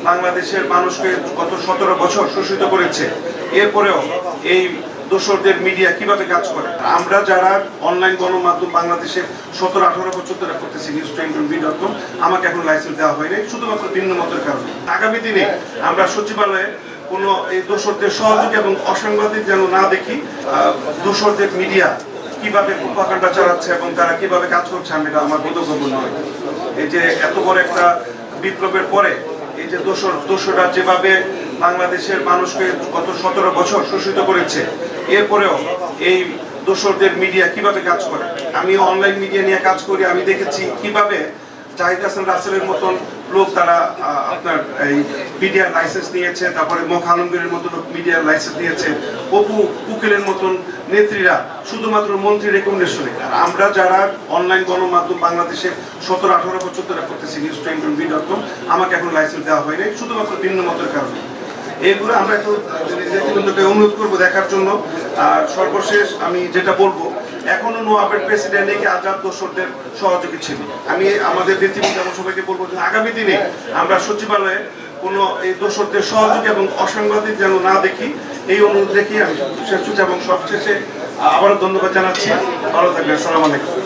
বাংলাদেশের মানুষকে গত 17 বছর শোষিত করেছে। এরপরেও এই দোসরদের মিডিয়া কিভাবে কাজ করে, আমরা যারা অনলাইন গণমাধ্যম বাংলাদেশের 17-18 বছর ধরে করতেছি news24.com, আমাকে এখন লাইসেন্স দেওয়া হয়নি শুধুমাত্র ভিন্নমতের কারণে। আগামী দিনে আমরা সচিবালয়ে কোনো এই দোসরদের সহযোগী এবং অসাংবাদিক যেন না দেখি। দোসরদের মিডিয়া কিভাবে প্রোপাগান্ডা চালাচ্ছে এবং তারা কিভাবে কাজ করছে, আমি এটা আমার বোধগম্য নয়। এই যে এত বড় একটা বিপ্লবের পরে এই যে দোসররা যেভাবে বাংলাদেশের মানুষকে গত 17 বছর শোষিত করেছে, এরপরেও এই দোসরদের মিডিয়া কিভাবে কাজ করে। আমি অনলাইন মিডিয়া নিয়ে কাজ করি, আমি দেখেছি কিভাবে জাহিদ হাসান রাসেলের মতন লোক তারা আপনার এই মিডিয়ার লাইসেন্স নিয়েছে, তারপরে মখ আলমগীরের মতন মিডিয়ার লাইসেন্স নিয়েছে, অপু উকিলের মতন নেত্রীরা শুধুমাত্র মন্ত্রী রেকমেন্ডেশনে। আমরা যারা অনলাইন গণমাধ্যম বাংলাদেশে 17-18 বছর ধরে করতেছি news24.com, আমাকে এখন লাইসেন্স দেওয়া হয়নি শুধুমাত্র ভিন্নমতের কারণে। এগুলো আমরা একটু অনুরোধ করবো দেখার জন্য। আর সর্বশেষ আমি যেটা বলবো, এখনো নোয়াবের প্রেসিডেন্ট একে আজাদ দোসরদের সহযোগী ছিল। আমি আমাদের নেতৃবৃন্দ এবং সবাইকে বলবো যে আগামী দিনে আমরা সচিবালয়ে কোনো এই দোসরদের সহযোগী এবং অসাংবাদিক যেন না দেখি, এই অনুরোধ রেখে আমি শেষ এবং সবশেষে আবারও ধন্যবাদ জানাচ্ছি। ভালো থাকবেন। আসসালামু আলাইকুম।